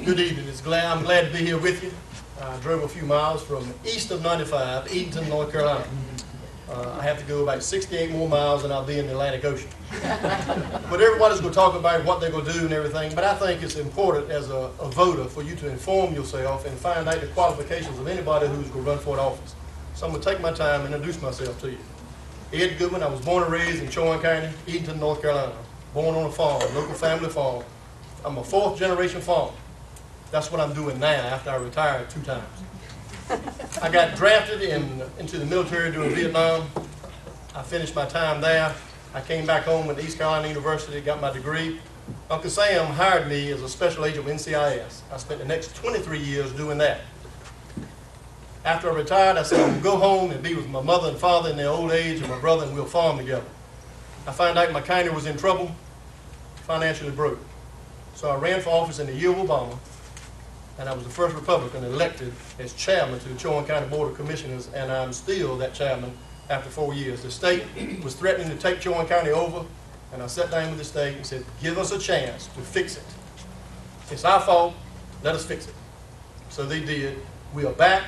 Good evening. I'm glad to be here with you. I drove a few miles from east of 95, Eatonton, North Carolina. I have to go about 68 more miles and I'll be in the Atlantic Ocean. But everybody's going to talk about what they're going to do and everything, but I think it's important as a voter for you to inform yourself and find out the qualifications of anybody who's going to run for an office. So I'm going to take my time and introduce myself to you. Ed Goodwin. I was born and raised in Chowan County, Eatonton, North Carolina. Born on a farm, local family farm. I'm a fourth generation farmer. That's what I'm doing now after I retired 2 times. I got drafted into the military during Vietnam. I finished my time there. I came back home at East Carolina University, got my degree. Uncle Sam hired me as a special agent with NCIS. I spent the next 23 years doing that. After I retired, I said I'm going to go home and be with my mother and father in their old age and my brother, and we'll farm together. I found out my county was in trouble, financially broke. So I ran for office in the year of Obama, and I was the first Republican elected as chairman to the Chowan County Board of Commissioners, and I'm still that chairman after 4 years. The state was threatening to take Chowan County over, and I sat down with the state and said, give us a chance to fix it. It's our fault, let us fix it. So they did. We are back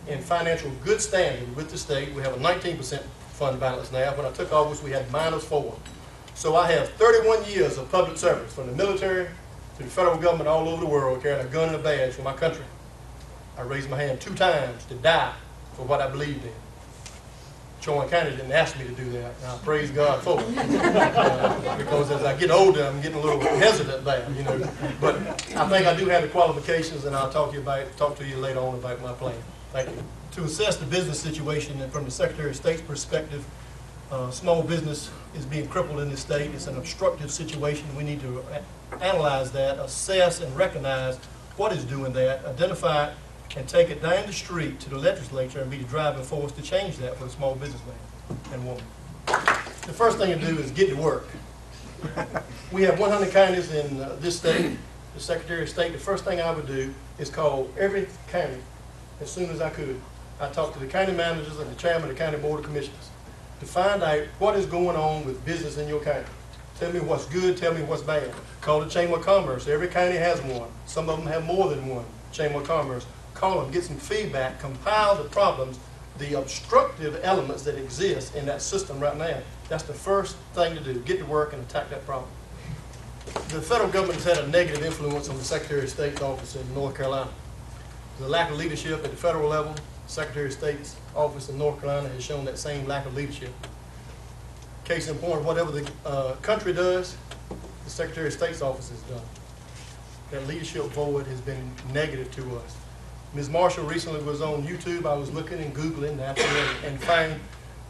in financial good standing with the state. We have a 19% fund balance now. When I took office, we had -4. So I have 31 years of public service, from the military to the federal government all over the world, carrying a gun and a badge for my country. I raised my hand 2 times to die for what I believed in. Chowan County didn't ask me to do that, and I praise God for it. Because as I get older, I'm getting a little hesitant there, you know. But I think I do have the qualifications, and I'll talk to you later on about my plan. Thank you. To assess the business situation, and from the Secretary of State's perspective, small business is being crippled in this state. It's an obstructive situation. We need to analyze that, assess and recognize what is doing that, identify it, and take it down the street to the legislature and be the driving force to change that for the small businessman and woman. The first thing to do is get to work. We have 100 counties in this state. The Secretary of State, the first thing I would do is call every county as soon as I could. I talked to the county managers and the chairman of the County Board of Commissioners to find out what is going on with business in your county. Tell me what's good, tell me what's bad. Call the Chamber of Commerce. Every county has one. Some of them have more than one Chamber of Commerce. Call them, get some feedback, compile the problems, the obstructive elements that exist in that system right now. That's the first thing to do. Get to work and attack that problem. The federal government has had a negative influence on the Secretary of State's office in North Carolina. The lack of leadership at the federal level. The Secretary of State's office in North Carolina has shown that same lack of leadership. Case in point, whatever the country does, the Secretary of State's office has done. That leadership void has been negative to us. Ms. Marshall recently was on YouTube. I was looking and Googling and found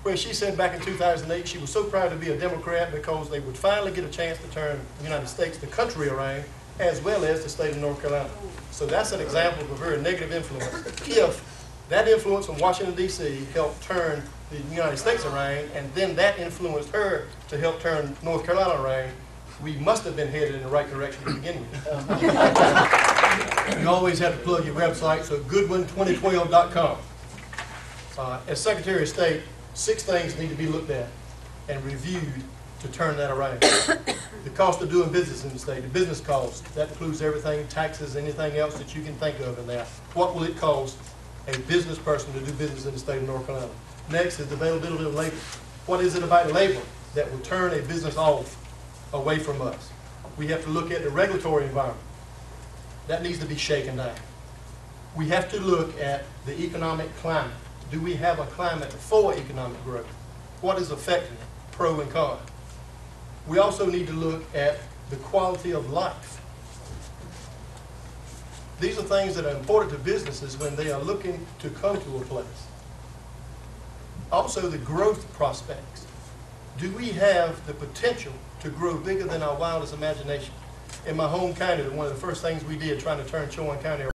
where she said back in 2008 she was so proud to be a Democrat because they would finally get a chance to turn the United States, the country, around, as well as the state of North Carolina. So that's an example of a very negative influence. If that influence from Washington, D.C. helped turn the United States around, and then that influenced her to help turn North Carolina around, we must have been headed in the right direction to begin with. You always have to plug your website, so Goodwin2012.com. As Secretary of State, 6 things need to be looked at and reviewed to turn that around. The cost of doing business in the state, the business cost, that includes everything, taxes, anything else that you can think of in there. What will it cost a business person to do business in the state of North Carolina? Next is the availability of labor. What is it about labor that will turn a business off away from us? We have to look at the regulatory environment. That needs to be shaken down. We have to look at the economic climate. Do we have a climate for economic growth? What is affecting it, pro and con? We also need to look at the quality of life. These are things that are important to businesses when they are looking to come to a place. Also, the growth prospects. Do we have the potential to grow bigger than our wildest imagination? In my home county, one of the first things we did trying to turn Chowan County